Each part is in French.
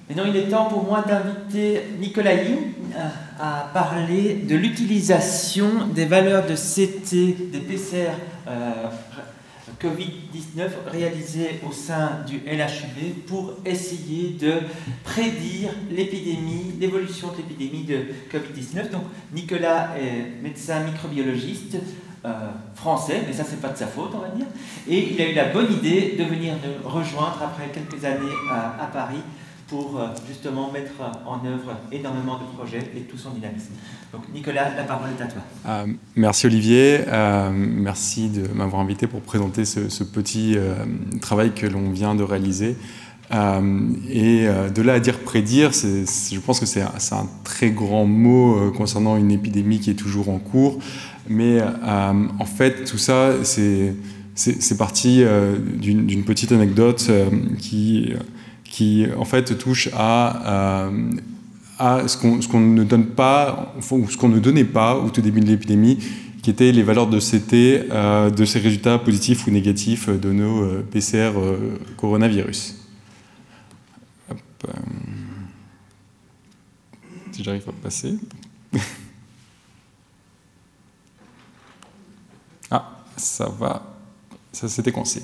Maintenant, il est temps pour moi d'inviter Nicolas Ying à parler de l'utilisation des valeurs de CT, des PCR Covid-19 réalisées au sein du LHUB pour essayer de prédire l'épidémie, l'évolution de l'épidémie de Covid-19. Donc, Nicolas est médecin microbiologiste français, mais ça, c'est pas de sa faute, on va dire. Et il a eu la bonne idée de venir nous rejoindre après quelques années à Paris pour justement mettre en œuvre énormément de projets et tout son dynamisme. Donc Nicolas, la parole est à toi. Merci Olivier, merci de m'avoir invité pour présenter ce petit travail que l'on vient de réaliser. De là à dire prédire, je pense que c'est un très grand mot concernant une épidémie qui est toujours en cours. Mais en fait, tout ça, c'est parti d'une petite anecdote qui en fait touche à ce qu'on ne donne pas, ou ce qu'on ne donnait pas au tout début de l'épidémie, qui étaient les valeurs de CT de ces résultats positifs ou négatifs de nos PCR coronavirus. Hop, si j'arrive à passer. Ah, ça va, ça s'était coincé.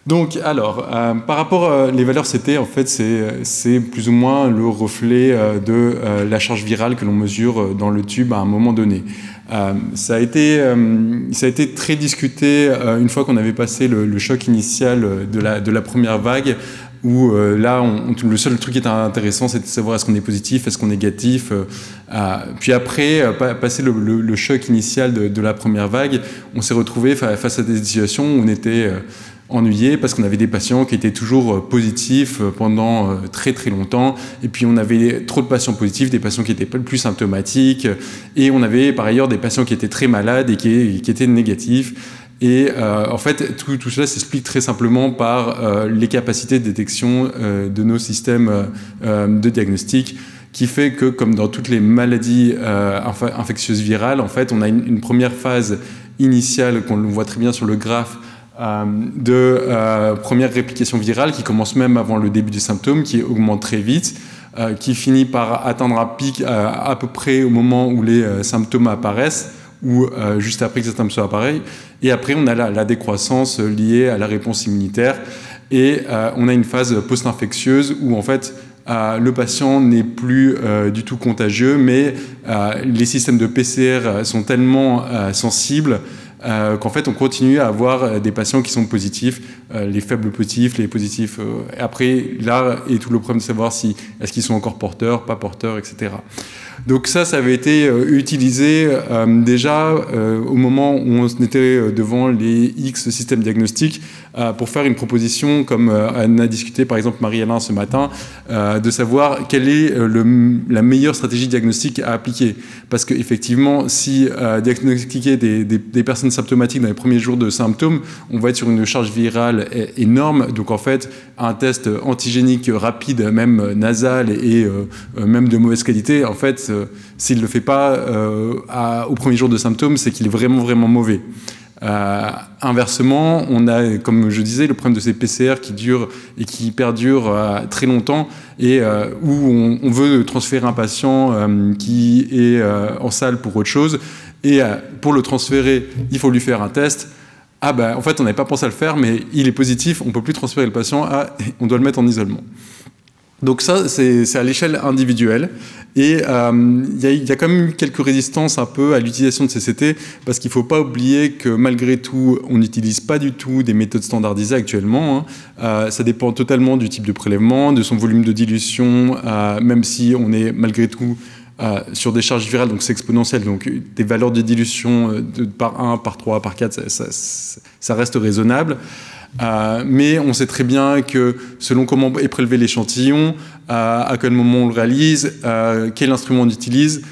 Donc, alors, par rapport les valeurs CT, en fait, c'est plus ou moins le reflet de la charge virale que l'on mesure dans le tube à un moment donné. Ça a été très discuté une fois qu'on avait passé le choc initial de la première vague, où là, le seul truc qui était intéressant, c'était de savoir est-ce qu'on est positif, est-ce qu'on est négatif. Puis après, passer le choc initial de la première vague, on s'est retrouvé face à des situations où on était ennuyé parce qu'on avait des patients qui étaient toujours positifs pendant très très longtemps, et puis on avait trop de patients positifs, des patients qui étaient plus symptomatiques, et on avait par ailleurs des patients qui étaient très malades et qui étaient négatifs. Et en fait, tout cela s'explique très simplement par les capacités de détection de nos systèmes de diagnostic, qui fait que, comme dans toutes les maladies infectieuses virales, en fait, on a une première phase initiale qu'on voit très bien sur le graphe, de première réplication virale qui commence même avant le début du symptôme, qui augmente très vite, qui finit par atteindre un pic à peu près au moment où les symptômes apparaissent, ou juste après que ces symptômes soient appareils. Et après, on a la décroissance liée à la réponse immunitaire, et on a une phase post-infectieuse où en fait le patient n'est plus du tout contagieux, mais les systèmes de PCR sont tellement sensibles qu'en fait on continue à avoir des patients qui sont positifs, les faibles positifs, les positifs. Après, là est tout le problème de savoir si est-ce qu'ils sont encore porteurs, pas porteurs, etc. Donc ça avait été utilisé déjà au moment où on était devant les X systèmes diagnostiques pour faire une proposition, comme en a discuté par exemple Marie-Alain ce matin, de savoir quelle est la meilleure stratégie diagnostique à appliquer. Parce qu'effectivement, si diagnostiquer des personnes symptomatiques dans les premiers jours de symptômes, on va être sur une charge virale énorme. Donc en fait, un test antigénique rapide, même nasal et même de mauvaise qualité, en fait, s'il ne le fait pas au premier jour de symptômes, c'est qu'il est vraiment, vraiment mauvais. Inversement, on a, comme je disais, le problème de ces PCR qui durent et qui perdurent très longtemps, et où on veut transférer un patient qui est en salle pour autre chose, et pour le transférer, il faut lui faire un test. Ah ben, en fait, on n'avait pas pensé à le faire, mais il est positif, on ne peut plus transférer le patient, on doit le mettre en isolement. Donc ça, c'est à l'échelle individuelle. Et il y a quand même quelques résistances un peu à l'utilisation de ces CT, parce qu'il ne faut pas oublier que malgré tout, on n'utilise pas du tout des méthodes standardisées actuellement. Ça dépend totalement du type de prélèvement, de son volume de dilution, même si on est malgré tout sur des charges virales, donc c'est exponentiel, donc des valeurs de dilution par 1, par 3, par 4, ça reste raisonnable. Mais on sait très bien que selon comment est prélevé l'échantillon, à quel moment on le réalise, quel instrument on utilise,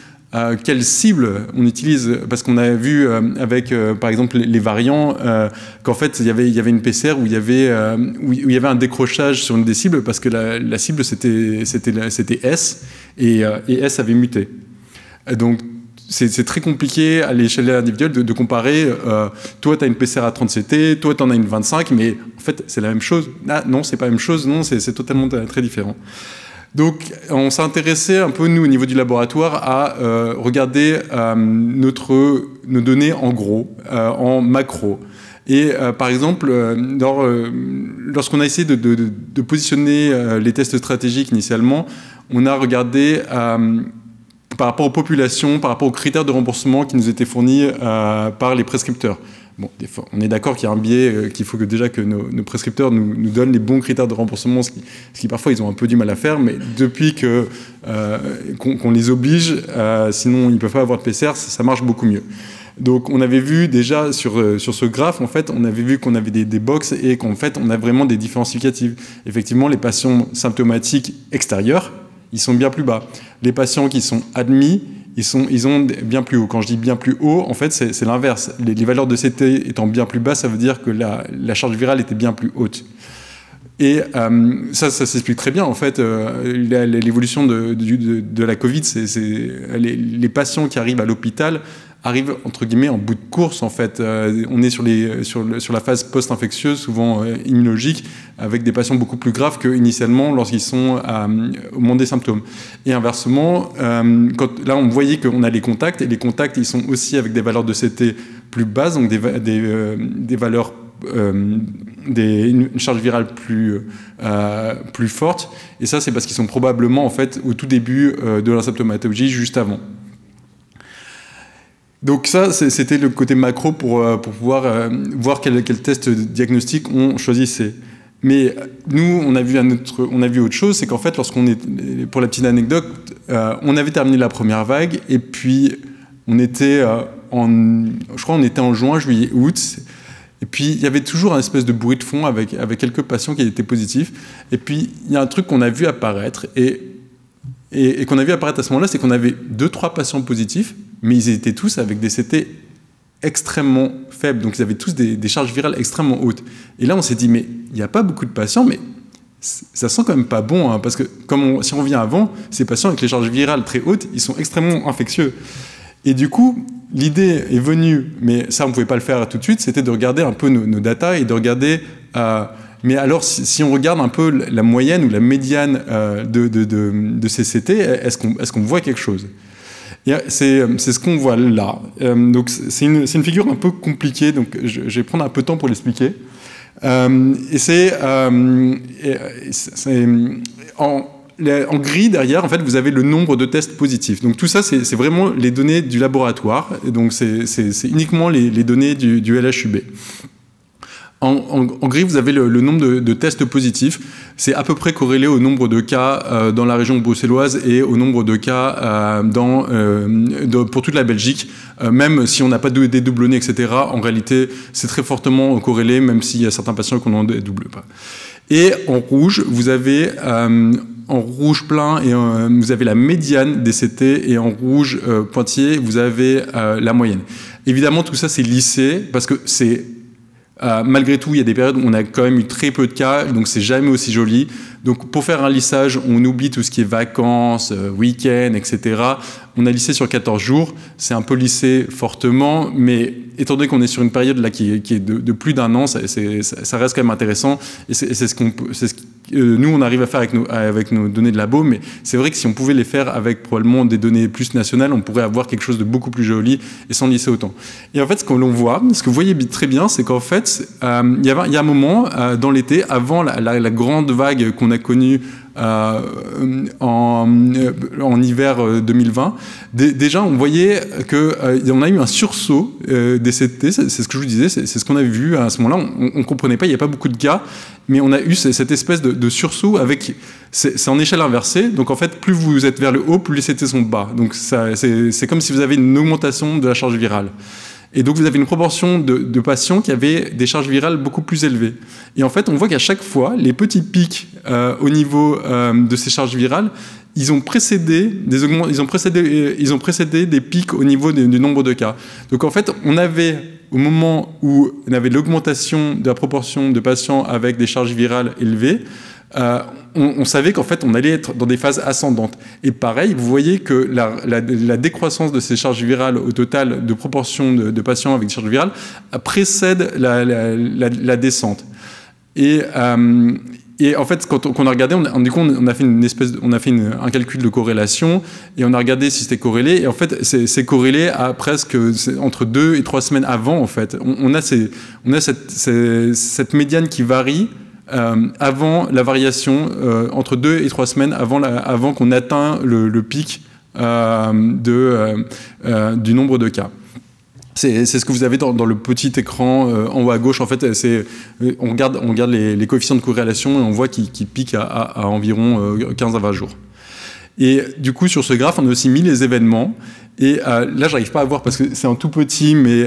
quelle cible on utilise, parce qu'on a vu avec par exemple les variants qu'en fait il y avait une PCR où il y avait un décrochage sur une des cibles, parce que la cible c'était S, et S avait muté. Donc c'est très compliqué à l'échelle individuelle de comparer. Toi, tu as une PCR à 30 CT, toi, tu en as une 25, mais en fait, c'est la même chose. Ah, non, c'est pas la même chose, non, c'est totalement très différent. Donc, on s'est intéressé un peu, nous, au niveau du laboratoire, à regarder nos données en gros, en macro. Et par exemple, lorsqu'on a essayé de positionner les tests stratégiques initialement, on a regardé par rapport aux populations, par rapport aux critères de remboursement qui nous étaient fournis par les prescripteurs. Bon, des fois, on est d'accord qu'il y a un biais, qu'il faut déjà que nos prescripteurs nous donnent les bons critères de remboursement, ce qui parfois ils ont un peu du mal à faire, mais depuis qu'on les oblige, sinon ils ne peuvent pas avoir de PCR, ça marche beaucoup mieux. Donc on avait vu déjà sur ce graphe, en fait, on avait vu qu'on avait des box et qu'en fait on a vraiment des différences significatives. Effectivement, les patients symptomatiques extérieurs, ils sont bien plus bas. Les patients qui sont admis, ils ont bien plus haut. Quand je dis bien plus haut, en fait, c'est l'inverse. Les valeurs de CT étant bien plus bas, ça veut dire que la charge virale était bien plus haute. Et ça s'explique très bien. En fait, l'évolution de la Covid, les patients qui arrivent à l'hôpital arrivent, entre guillemets, en bout de course, en fait. On est sur la phase post-infectieuse, souvent immunologique, avec des patients beaucoup plus graves qu'initialement lorsqu'ils sont au moment des symptômes. Et inversement, là, on voyait qu'on a les contacts, et les contacts, ils sont aussi avec des valeurs de CT plus basses, donc des valeurs, une charge virale plus forte. Et ça, c'est parce qu'ils sont probablement, en fait, au tout début de la symptomatologie, juste avant. Donc ça, c'était le côté macro pour pouvoir voir quel test diagnostic on choisissait. Mais nous, on a vu autre chose, c'est qu'en fait, pour la petite anecdote, on avait terminé la première vague, et puis on était je crois on était en juin, juillet, août, et puis il y avait toujours un espèce de bruit de fond avec quelques patients qui étaient positifs. Et puis il y a un truc qu'on a vu apparaître, et qu'on a vu apparaître à ce moment-là, c'est qu'on avait 2-3 patients positifs, mais ils étaient tous avec des CT extrêmement faibles. Donc, ils avaient tous des charges virales extrêmement hautes. Et là, on s'est dit, mais il n'y a pas beaucoup de patients, mais ça sent quand même pas bon, hein, parce que si on revient avant, ces patients avec les charges virales très hautes, ils sont extrêmement infectieux. Et du coup, l'idée est venue, mais ça, on ne pouvait pas le faire tout de suite, c'était de regarder un peu nos datas et de regarder... mais alors, si on regarde un peu la moyenne ou la médiane de ces CT, est-ce qu'on voit quelque chose? C'est ce qu'on voit là. Donc, c'est une figure un peu compliquée, donc je vais prendre un peu de temps pour l'expliquer. Et c'est en gris derrière, en fait, vous avez le nombre de tests positifs. Donc tout ça, c'est vraiment les données du laboratoire. Et donc c'est uniquement les données du LHUB. En gris, vous avez le nombre de tests positifs. C'est à peu près corrélé au nombre de cas dans la région bruxelloise et au nombre de cas pour toute la Belgique. Même si on n'a pas de dédoublonnés, etc., en réalité, c'est très fortement corrélé, même s'il y a certains patients qu'on n'en dédouble pas. Et en rouge, vous avez... en rouge plein, et vous avez la médiane des CT, et en rouge pointillé, vous avez la moyenne. Évidemment, tout ça, c'est lissé, parce que c'est... malgré tout, il y a des périodes où on a quand même eu très peu de cas, donc c'est jamais aussi joli. Donc pour faire un lissage, on oublie tout ce qui est vacances, week-ends, etc. On a lissé sur 14 jours, c'est un peu lissé fortement, mais étant donné qu'on est sur une période là qui est de plus d'un an, ça reste quand même intéressant. Et c'est ce que nous, on arrive à faire avec nos données de labo, mais c'est vrai que si on pouvait les faire avec probablement des données plus nationales, on pourrait avoir quelque chose de beaucoup plus joli et sans lisser autant. Et en fait, ce que l'on voit, ce que vous voyez très bien, c'est qu'en fait, il y a un moment dans l'été, avant la grande vague qu'on a connue en hiver 2020, déjà on voyait qu'on a eu un sursaut des CT, c'est ce que je vous disais, c'est ce qu'on avait vu à ce moment-là, on ne comprenait pas, il n'y a pas beaucoup de cas, mais on a eu cette espèce de sursaut avec, c'est en échelle inversée, donc en fait plus vous êtes vers le haut, plus les CT sont bas, donc c'est comme si vous avez une augmentation de la charge virale. Et donc, vous avez une proportion de patients qui avaient des charges virales beaucoup plus élevées. Et en fait, on voit qu'à chaque fois, les petits pics au niveau de ces charges virales, ils ont précédé des pics au niveau du nombre de cas. Donc, en fait, on avait, au moment où on avait l'augmentation de la proportion de patients avec des charges virales élevées, on savait qu'en fait, on allait être dans des phases ascendantes. Et pareil, vous voyez que la décroissance de ces charges virales au total de proportion de patients avec des charges virales précède la descente. Et Et en fait, quand on a regardé, du coup, on a fait un calcul de corrélation et on a regardé si c'était corrélé. Et en fait, c'est corrélé à presque entre 2 et 3 semaines avant. En fait, on a cette médiane qui varie avant la variation, entre 2 et 3 semaines avant qu'on atteigne le pic du nombre de cas. C'est ce que vous avez dans le petit écran en haut à gauche. En fait, on regarde les coefficients de corrélation et on voit qu'ils piquent à environ 15 à 20 jours. Et du coup, sur ce graphe, on a aussi mis les événements. Et là, j'arrive pas à voir parce que c'est un tout petit, mais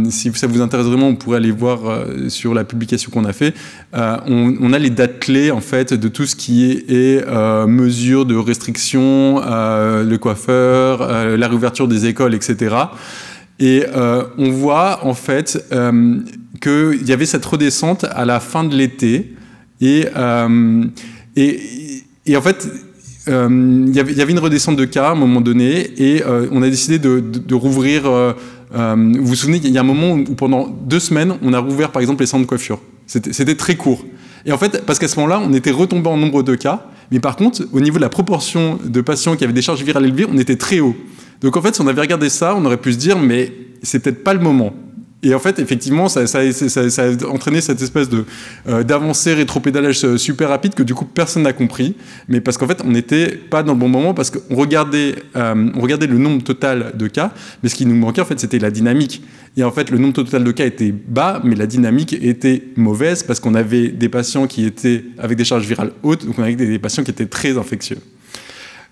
si ça vous intéresse vraiment, on pourrait aller voir sur la publication qu'on a fait. On a les dates clés en fait de tout ce qui est mesures de restriction, le coiffeur, la réouverture des écoles, etc. Et on voit en fait qu'il y avait cette redescente à la fin de l'été et en fait il y avait une redescente de cas à un moment donné et on a décidé de rouvrir. Vous vous souvenez, il y a un moment où pendant 2 semaines on a rouvert par exemple les centres de coiffure. C'était très court. Et en fait, parce qu'à ce moment-là, on était retombé en nombre de cas, mais par contre, au niveau de la proportion de patients qui avaient des charges virales élevées, on était très haut. Donc en fait, si on avait regardé ça, on aurait pu se dire, mais c'est peut-être pas le moment. Et en fait, effectivement, ça a entraîné cette espèce d'avancée rétropédalage super rapide que du coup personne n'a compris. Mais parce qu'en fait, on n'était pas dans le bon moment parce qu'on regardait le nombre total de cas, mais ce qui nous manquait en fait, c'était la dynamique. Et en fait, le nombre total de cas était bas, mais la dynamique était mauvaise parce qu'on avait des patients qui étaient avec des charges virales hautes, donc on avait des patients qui étaient très infectieux.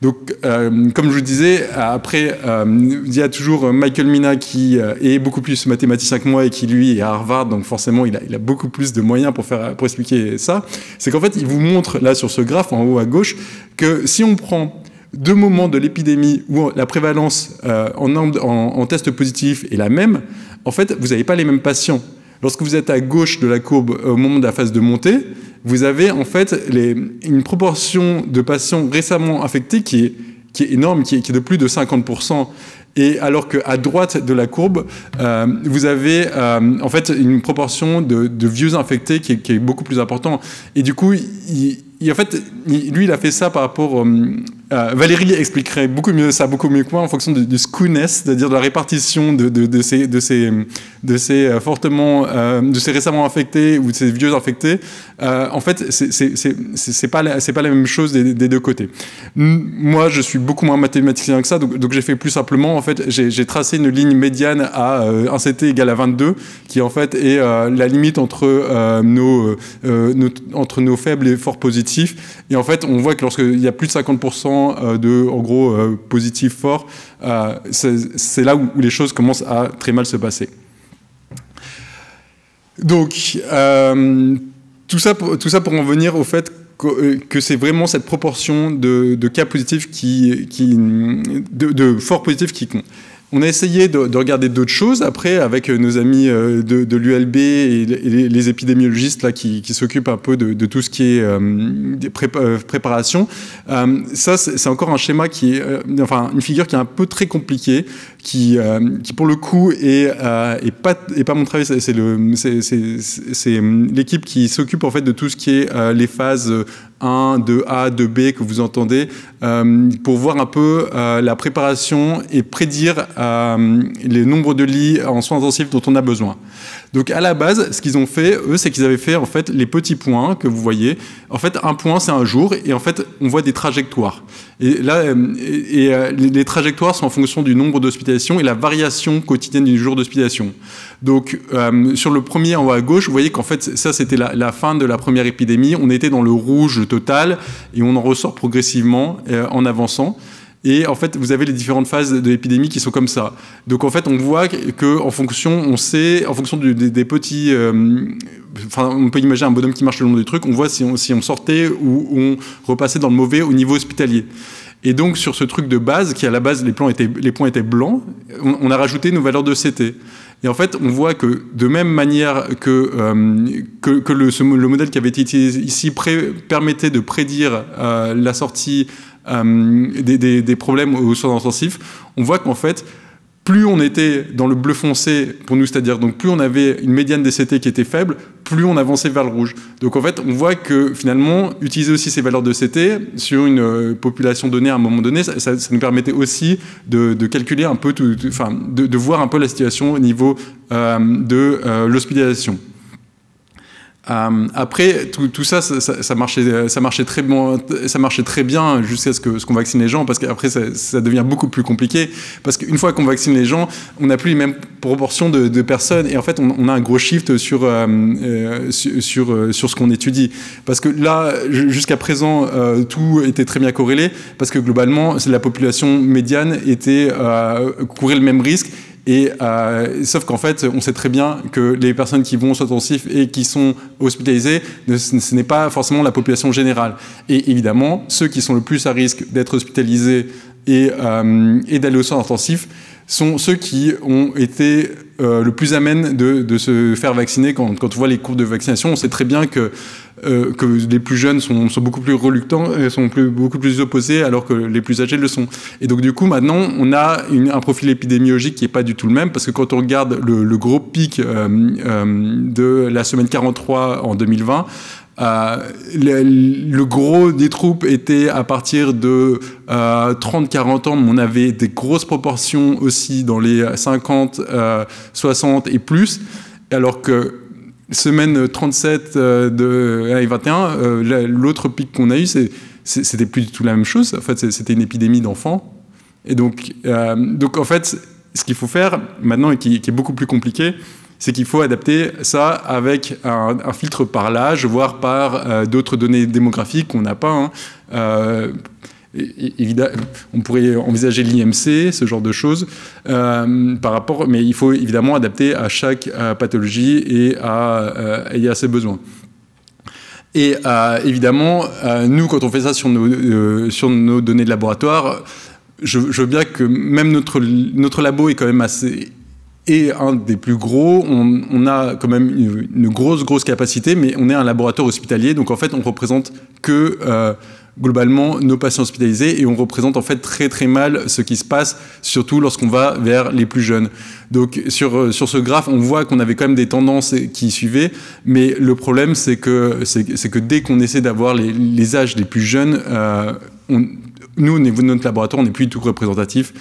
Donc, comme je vous disais, après, il y a toujours Michael Mina qui est beaucoup plus mathématicien que moi et qui, lui, est à Harvard, donc forcément, il a beaucoup plus de moyens pour expliquer ça. C'est qu'en fait, il vous montre, là, sur ce graphe, en haut à gauche, que si on prend 2 moments de l'épidémie où la prévalence en tests positifs est la même, en fait, vous n'avez pas les mêmes patients. Lorsque vous êtes à gauche de la courbe au moment de la phase de montée, vous avez en fait une proportion de patients récemment infectés qui est énorme, qui est de plus de 50%. Et alors qu'à droite de la courbe, vous avez en fait une proportion de vieux infectés qui est beaucoup plus important. Et du coup, en fait, lui, il a fait ça par rapport... Valérie expliquerait beaucoup mieux que moi en fonction du skewness, c'est-à-dire de la répartition de ces récemment infectés ou de ces vieux infectés. En fait, c'est pas la même chose des deux côtés. Moi, je suis beaucoup moins mathématicien que ça, donc j'ai fait plus simplement. En fait, j'ai tracé une ligne médiane à 1 CT égale à 22, qui en fait est la limite entre nos faibles et forts positifs. Et en fait, on voit que lorsqu'il y a plus de 50% en gros, positifs forts, c'est là où les choses commencent à très mal se passer. Donc, tout ça pour en venir au fait que c'est vraiment cette proportion de cas positifs de forts positifs qui compte. On a essayé de regarder d'autres choses après avec nos amis de l'ULB et les épidémiologistes là, qui s'occupent un peu de tout ce qui est préparation. Ça, c'est encore un schéma une figure qui est un peu très compliquée, qui pour le coup est pas mon travail, c'est l'équipe qui s'occupe en fait de tout ce qui est les phases 1, 2A, 2B que vous entendez, pour voir un peu la préparation et prédire les nombres de lits en soins intensifs dont on a besoin. Donc à la base, ce qu'ils ont fait, eux, c'est qu'ils avaient fait en fait les petits points que vous voyez. En fait, un point, c'est un jour, et en fait, on voit des trajectoires. Et là, les trajectoires sont en fonction du nombre d'hospitalisations et la variation quotidienne du jour d'hospitalisation. Donc, sur le premier en haut à gauche, vous voyez qu'en fait, ça, c'était la fin de la première épidémie. On était dans le rouge total, et on en ressort progressivement en avançant. Et en fait, vous avez les différentes phases de l'épidémie qui sont comme ça. Donc en fait, on voit qu'en fonction, on sait, en fonction des petits... on peut imaginer un bonhomme qui marche le long du truc, on voit si on sortait ou on repassait dans le mauvais au niveau hospitalier. Et donc sur ce truc de base, qui à la base, les points étaient blancs, on a rajouté nos valeurs de CT. Et en fait, on voit que de même manière que le modèle qui avait été utilisé ici permettait de prédire la sortie des problèmes aux soins intensifs, on voit qu'en fait, plus on était dans le bleu foncé pour nous, c'est-à-dire donc plus on avait une médiane des CT qui était faible, plus on avançait vers le rouge. Donc en fait, on voit que finalement, utiliser aussi ces valeurs de CT sur une population donnée à un moment donné, ça nous permettait aussi de calculer un peu, de voir un peu la situation au niveau de l'hospitalisation. Après, tout ça marchait très bien jusqu'à ce qu'on vaccine les gens, parce qu'après ça devient beaucoup plus compliqué, parce qu'une fois qu'on vaccine les gens, on n'a plus les mêmes proportions de personnes, et en fait on a un gros shift sur ce qu'on étudie, parce que là jusqu'à présent tout était très bien corrélé, parce que globalement la population médiane courait le même risque. Et sauf qu'en fait, on sait très bien que les personnes qui vont aux soins intensifs et qui sont hospitalisées, ce n'est pas forcément la population générale. Et évidemment, ceux qui sont le plus à risque d'être hospitalisés et d'aller aux soins intensifs sont ceux qui ont été le plus amènes de se faire vacciner. Quand on voit les courbes de vaccination, on sait très bien que les plus jeunes sont beaucoup plus reluctants, beaucoup plus opposés, alors que les plus âgés le sont. Et donc du coup, maintenant, on a un profil épidémiologique qui n'est pas du tout le même, parce que quand on regarde le gros pic de la semaine 43 en 2020, le gros des troupes était à partir de 30-40 ans, mais on avait des grosses proportions aussi dans les 50, 60 et plus, alors que semaine 37 de l'année 21, l'autre pic qu'on a eu, c'était plus du tout la même chose. En fait, c'était une épidémie d'enfants. Et donc en fait, ce qu'il faut faire maintenant, et qui est beaucoup plus compliqué, c'est qu'il faut adapter ça avec un filtre par l'âge, voire par d'autres données démographiques qu'on n'a pas. Évidemment, on pourrait envisager l'IMC, ce genre de choses, mais il faut évidemment adapter à chaque pathologie et à ses besoins. Et évidemment, nous, quand on fait ça sur nos données de laboratoire, je veux bien que même notre labo est quand même un des plus gros. On a quand même une grosse capacité, mais on est un laboratoire hospitalier, donc en fait, on représente que globalement nos patients hospitalisés, et on représente en fait très mal ce qui se passe, surtout lorsqu'on va vers les plus jeunes. Donc sur ce graphe, on voit qu'on avait quand même des tendances qui suivaient, mais le problème c'est que dès qu'on essaie d'avoir les âges les plus jeunes, nous, au niveau de notre laboratoire, on n'est plus du tout représentatif.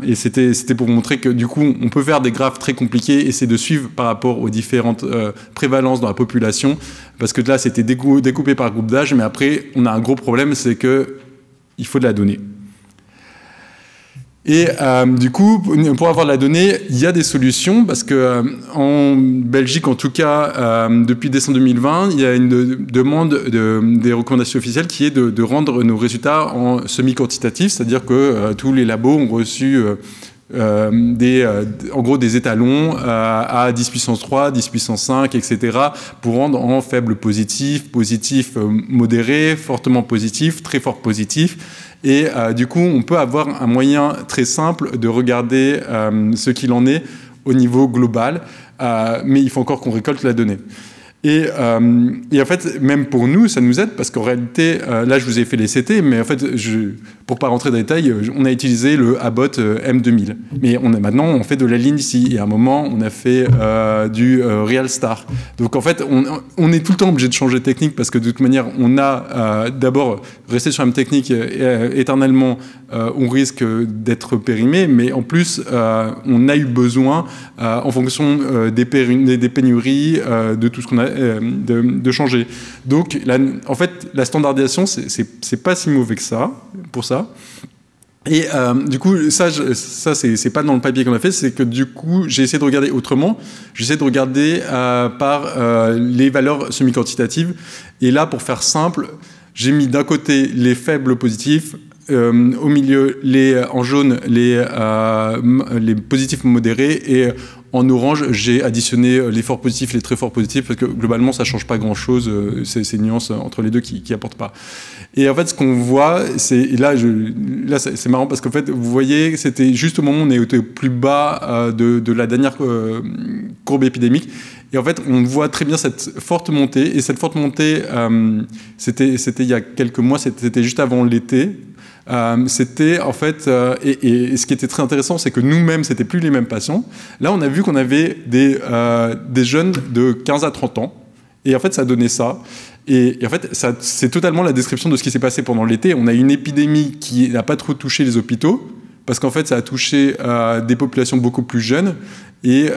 Et c'était pour montrer que, du coup, on peut faire des graphes très compliqués, essayer de suivre par rapport aux différentes prévalences dans la population. Parce que là, c'était découpé par groupe d'âge. Mais après, on a un gros problème, c'est qu'il faut de la donnée. Et du coup, pour avoir de la donnée, il y a des solutions, parce que en Belgique, en tout cas, depuis décembre 2020, il y a une demande des recommandations officielles qui est de rendre nos résultats en semi-quantitatif, c'est-à-dire que tous les labos ont reçu en gros des étalons à 10 puissance 3, 10 puissance 5, etc. pour rendre en faible positif, positif modéré, fortement positif, très fort positif. Et du coup, on peut avoir un moyen très simple de regarder ce qu'il en est au niveau global, mais il faut encore qu'on récolte la donnée. Et en fait, même pour nous, ça nous aide, parce qu'en réalité, là, je vous ai fait les CT, mais en fait, pour pas rentrer dans les détails, on a utilisé le Abbott M2000. Mais maintenant, on fait de la ligne ici. Et à un moment, on a fait du RealStar. Donc en fait, on est tout le temps obligé de changer de technique, parce que de toute manière, on a d'abord resté sur la même technique éternellement, on risque d'être périmé, mais en plus, on a eu besoin, en fonction des pénuries, de tout ce qu'on a, de changer. Donc, en fait, la standardisation, c'est pas si mauvais que ça, pour ça. Et du coup, ça c'est pas dans le papier qu'on a fait, c'est que du coup, j'ai essayé de regarder autrement. J'ai essayé de regarder par les valeurs semi-quantitatives. Et là, pour faire simple, j'ai mis d'un côté les faibles positifs, au milieu, en jaune, les positifs modérés, et en orange, j'ai additionné les forts positifs et les très forts positifs, parce que globalement, ça ne change pas grand-chose, ces nuances entre les deux qui n'apportent pas. Et en fait, ce qu'on voit, là, c'est marrant, parce qu'en fait, vous voyez, c'était juste au moment où on était au plus bas de la dernière courbe épidémique, Et en fait, on voit très bien cette forte montée. Et cette forte montée, c'était il y a quelques mois, c'était juste avant l'été. C'était en fait, et ce qui était très intéressant, c'est que nous-mêmes, c'était plus les mêmes patients. Là, on a vu qu'on avait des jeunes de 15 à 30 ans. Et en fait, ça donnait ça. Et en fait, c'est totalement la description de ce qui s'est passé pendant l'été. On a une épidémie qui n'a pas trop touché les hôpitaux, parce qu'en fait, ça a touché des populations beaucoup plus jeunes et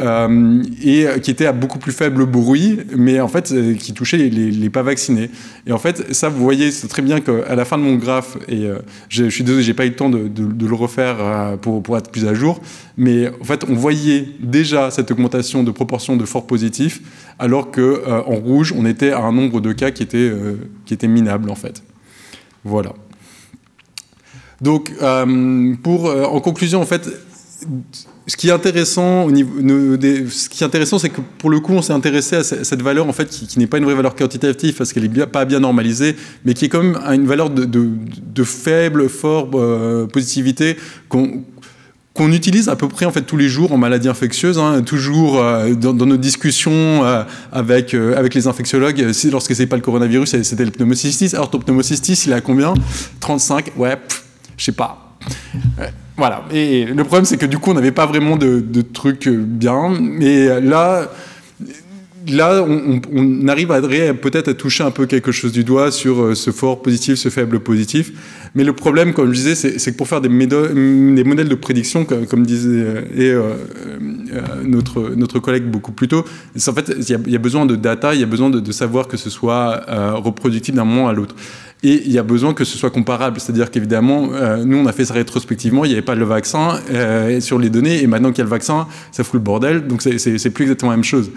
qui étaient à beaucoup plus faible bruit, mais en fait, qui touchaient les pas vaccinés. Et en fait, ça, vous voyez, c'est très bien qu'à la fin de mon graphe, et je suis désolé, j'ai pas eu le temps de le refaire pour être plus à jour, mais en fait, on voyait déjà cette augmentation de proportion de forts positifs, alors qu'en rouge, on était à un nombre de cas qui était minable, en fait. Voilà. Donc, en conclusion, en fait, ce qui est intéressant, c'est que pour le coup, on s'est intéressé à cette valeur en fait, qui n'est pas une vraie valeur quantitative parce qu'elle n'est pas bien normalisée, mais qui est quand même une valeur de faible, fort positivité qu'on utilise à peu près en fait tous les jours en maladies infectieuses, hein, toujours dans nos discussions avec les infectiologues. Lorsque c'est pas le coronavirus, c'était le pneumocystis. Alors ton pneumocystis, il est à combien? 35. Ouais, je sais pas. Voilà. Et le problème, c'est que du coup, on n'avait pas vraiment de trucs bien. Mais là, on arrive peut-être à toucher un peu quelque chose du doigt sur ce fort positif, ce faible positif. Mais le problème, comme je disais, c'est que pour faire des modèles de prédiction, comme disait notre collègue beaucoup plus tôt, en fait, il y a besoin de data, il y a besoin de savoir que ce soit reproductible d'un moment à l'autre. Et il y a besoin que ce soit comparable, c'est-à-dire qu'évidemment, nous, on a fait ça rétrospectivement, il n'y avait pas le vaccin sur les données, et maintenant qu'il y a le vaccin, ça fout le bordel, donc c'est plus exactement la même chose.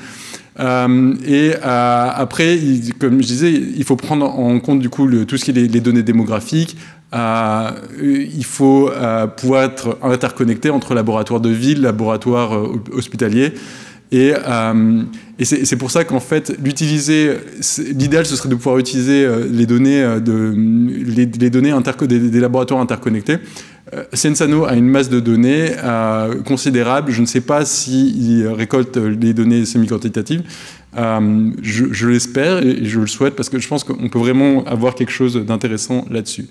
Après, comme je disais, il faut prendre en compte du coup tout ce qui est les données démographiques. Il faut pouvoir être interconnecté entre laboratoires de ville, laboratoires hospitaliers. Et c'est pour ça qu'en fait, l'idéal, ce serait de pouvoir utiliser les données, les données des laboratoires interconnectés. Censano a une masse de données considérable. Je ne sais pas s'il récolte les données semi-quantitatives. Je l'espère et je le souhaite parce que je pense qu'on peut vraiment avoir quelque chose d'intéressant là-dessus.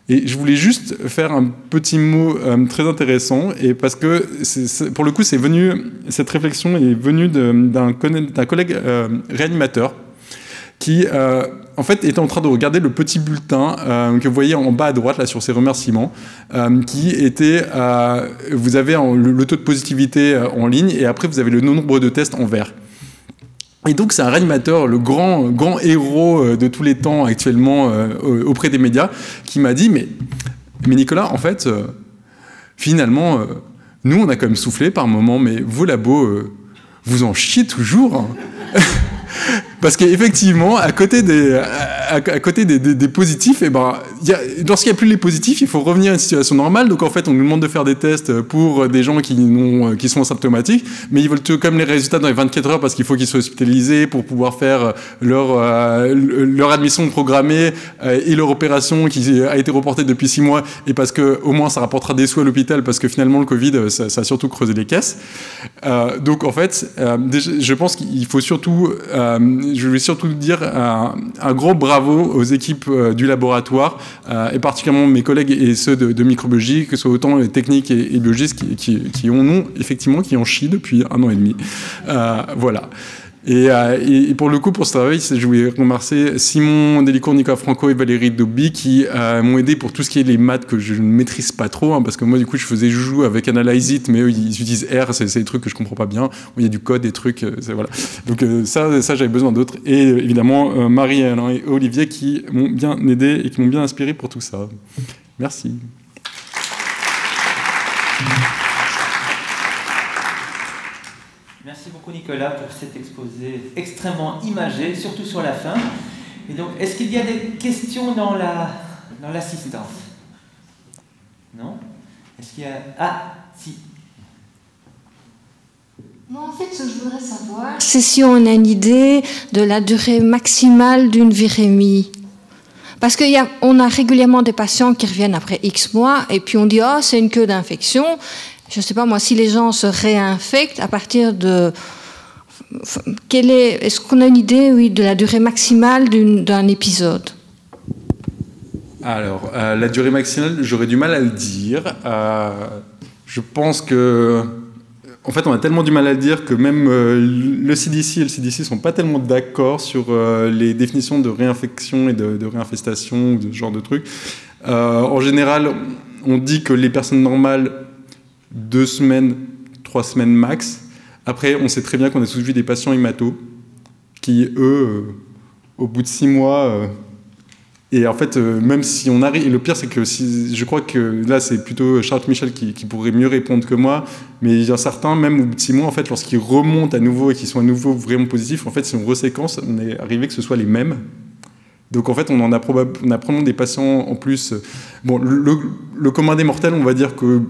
Et je voulais juste faire un petit mot très intéressant, et parce que pour le coup, cette réflexion est venue d'un collègue réanimateur qui, en fait, était en train de regarder le petit bulletin que vous voyez en bas à droite, là, sur ses remerciements, qui était, vous avez le taux de positivité en ligne, et après, vous avez le nombre de tests en vert. Et donc, c'est un réanimateur, le grand héros de tous les temps actuellement auprès des médias, qui m'a dit, mais Nicolas, en fait, finalement, nous, on a quand même soufflé par moment, mais vos labos, vous en chiez toujours, hein. Parce qu'effectivement, à côté des positifs, lorsqu'il n'y a plus les positifs, il faut revenir à une situation normale. Donc en fait, on nous demande de faire des tests pour des gens qui sont asymptomatiques, mais ils veulent quand même les résultats dans les 24 heures parce qu'il faut qu'ils soient hospitalisés pour pouvoir faire leur admission programmée et leur opération qui a été reportée depuis 6 mois, et parce que au moins ça rapportera des sous à l'hôpital, parce que finalement le Covid, ça a surtout creusé les caisses. Donc en fait, je pense qu'il faut surtout... je vais surtout dire un gros bravo aux équipes du laboratoire, et particulièrement mes collègues et ceux de microbiologie, que ce soit autant les techniques et biologistes qui en chient depuis 1 an et demi. Voilà. Et pour le coup, pour ce travail, je voulais remercier Simon Delicourt, Nicolas Franco et Valérie Dobby qui m'ont aidé pour tout ce qui est les maths que je ne maîtrise pas trop, hein, parce que moi, du coup, je faisais joujou avec Analyze-It, mais eux, ils utilisent R, c'est des trucs que je comprends pas bien. Il y a du code, des trucs, voilà. Donc ça j'avais besoin d'autres. Et évidemment, Marie, Alain et Olivier qui m'ont bien aidé et qui m'ont bien inspiré pour tout ça. Merci. Merci beaucoup Nicolas pour cet exposé extrêmement imagé, surtout sur la fin. Et donc, est-ce qu'il y a des questions dans l'assistance? Non? Est-ce qu'il y a... Ah, si. Moi, en fait, ce que je voudrais savoir, c'est si on a une idée de la durée maximale d'une virémie. Parce qu'on a régulièrement des patients qui reviennent après X mois, et puis on dit « Oh, c'est une queue d'infection ». Je ne sais pas, moi, si les gens se réinfectent à partir de Est-ce qu'on a une idée, oui, de la durée maximale d'un épisode? Alors, la durée maximale, j'aurais du mal à le dire. Je pense que... En fait, on a tellement du mal à le dire que même le CDC et le CDC ne sont pas tellement d'accord sur les définitions de réinfection et de réinfestation ou de ce genre de trucs. En général, on dit que les personnes normales, 2 semaines, 3 semaines max. Après, on sait très bien qu'on a tous vu des patients hémato qui, eux, au bout de 6 mois... Et en fait, même si on arrive... Et le pire, c'est que je crois que là, c'est plutôt Charles Michel qui pourrait mieux répondre que moi. Mais il y a certains, même au bout de 6 mois, en fait, lorsqu'ils remontent à nouveau et qu'ils sont à nouveau vraiment positifs, en fait, si on reséquence, on est arrivé que ce soit les mêmes. Donc, en fait, on a probablement des patients en plus... Bon, le commun des mortels, on va dire que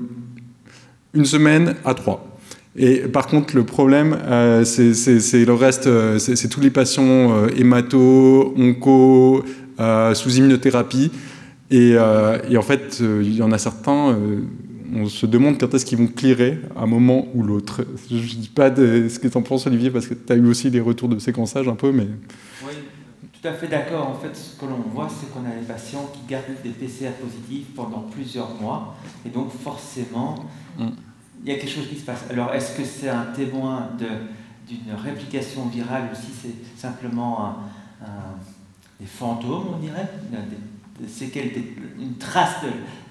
1 semaine à 3. Et par contre, le problème, c'est le reste, c'est tous les patients hémato, onco... sous immunothérapie et en fait il y en a certains on se demande quand est-ce qu'ils vont clearer à un moment ou l'autre. Je ne dis pas ce que tu en penses, Olivier, parce que tu as eu aussi des retours de séquençage un peu, mais... Oui, tout à fait d'accord. En fait, ce que l'on voit, c'est qu'on a des patients qui gardent des PCR positifs pendant plusieurs mois et donc forcément il y a quelque chose qui se passe. Alors est-ce que c'est un témoin d'une réplication virale ou si c'est simplement des fantômes, on dirait, une trace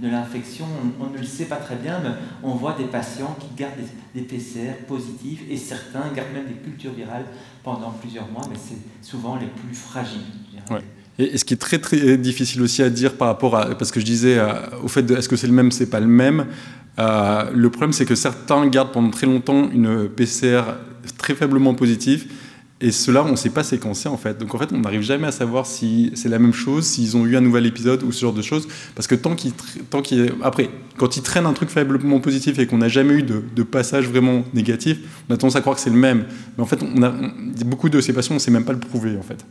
de l'infection, on ne le sait pas très bien, mais on voit des patients qui gardent des PCR positifs et certains gardent même des cultures virales pendant plusieurs mois, mais c'est souvent les plus fragiles. Ouais. Et ce qui est très très difficile aussi à dire par rapport à, parce que je disais au fait de est-ce que c'est le même, c'est pas le même, le problème c'est que certains gardent pendant très longtemps une PCR très faiblement positive. Et ceux-là, on ne sait pas séquencer, en fait. Donc, en fait, on n'arrive jamais à savoir si c'est la même chose, s'ils ont eu un nouvel épisode ou ce genre de choses. Parce que après, quand ils traînent un truc faiblement positif et qu'on n'a jamais eu de passage vraiment négatif, on a tendance à croire que c'est le même. Mais en fait, beaucoup de ces patients, on ne sait même pas le prouver, en fait.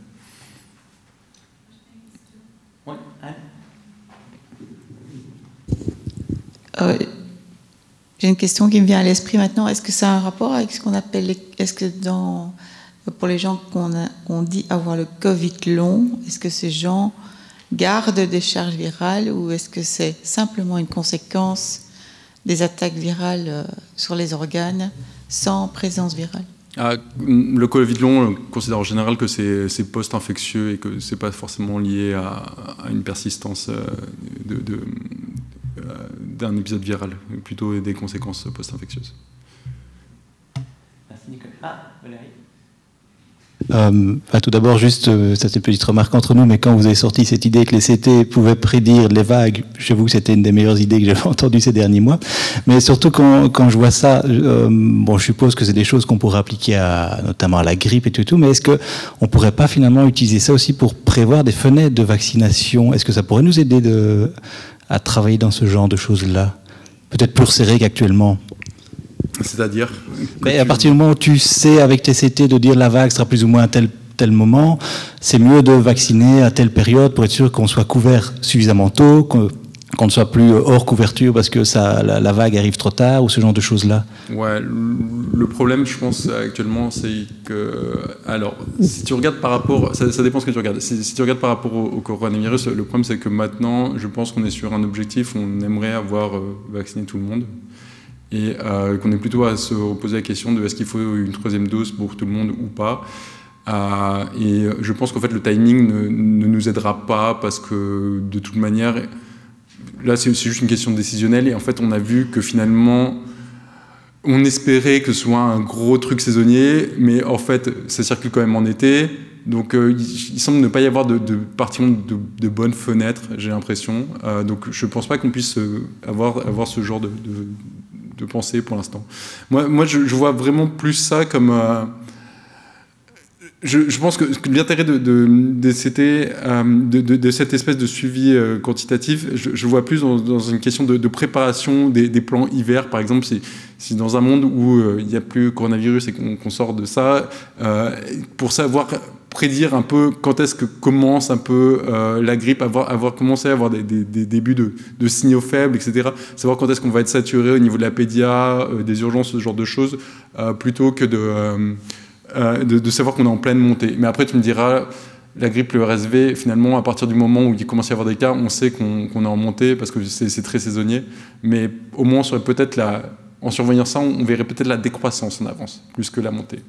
Oui, j'ai une question qui me vient à l'esprit maintenant. Est-ce que ça a un rapport avec ce qu'on appelle... Est-ce que pour les gens qu'on dit avoir le Covid long, est-ce que ces gens gardent des charges virales ou est-ce que c'est simplement une conséquence des attaques virales sur les organes sans présence virale? Le Covid long, on considère en général que c'est post-infectieux et que ce n'est pas forcément lié à une persistance d'un épisode viral, plutôt des conséquences post-infectieuses. Merci Nicolas. Valérie. Tout d'abord, juste, ça c'est une petite remarque entre nous, mais quand vous avez sorti cette idée que les CT pouvaient prédire les vagues, j'avoue que c'était une des meilleures idées que j'avais entendues ces derniers mois. Mais surtout quand je vois ça, bon, je suppose que c'est des choses qu'on pourrait appliquer notamment à la grippe et tout, mais est-ce qu'on pourrait pas finalement utiliser ça aussi pour prévoir des fenêtres de vaccination? Est-ce que ça pourrait nous aider à travailler dans ce genre de choses-là? Peut-être plus serré qu'actuellement. C'est-à-dire à partir du moment où tu sais avec tes CT de dire la vague sera plus ou moins à tel moment, c'est mieux de vacciner à telle période pour être sûr qu'on soit couvert suffisamment tôt, qu'on ne soit plus hors couverture parce que la vague arrive trop tard ou ce genre de choses-là. Ouais, le problème, je pense, actuellement, c'est que... Alors, si tu regardes par rapport... Ça dépend ce que tu regardes. Si tu regardes par rapport au coronavirus, le problème, c'est que maintenant, je pense qu'on est sur un objectif où on aimerait avoir vacciné tout le monde. Et qu'on est plutôt à se reposer la question de est-ce qu'il faut une 3e dose pour tout le monde ou pas. Et je pense qu'en fait le timing ne nous aidera pas parce que de toute manière, là c'est juste une question décisionnelle et en fait on a vu que finalement on espérait que ce soit un gros truc saisonnier, mais en fait ça circule quand même en été. Donc il semble ne pas y avoir particulièrement de bonnes fenêtres, j'ai l'impression. Donc je ne pense pas qu'on puisse avoir ce genre de pensée pour l'instant. Moi je vois vraiment plus ça comme... Je pense que l'intérêt de cette espèce de suivi quantitatif, je vois plus dans une question de préparation des plans hiver, par exemple, si dans un monde où il n'y a plus coronavirus et qu'on sort de ça, pour savoir prédire un peu quand est-ce que commence un peu la grippe, avoir commencé à avoir des débuts de signaux faibles, etc. Savoir quand est-ce qu'on va être saturé au niveau de la pédia, des urgences, ce genre de choses, plutôt que de savoir qu'on est en pleine montée. Mais après, tu me diras, la grippe, le RSV, finalement, à partir du moment où il commence à y avoir des cas, on sait qu'on est en montée parce que c'est très saisonnier. Mais au moins, on serait peut-être en surveillant ça, on verrait peut-être la décroissance en avance, plus que la montée.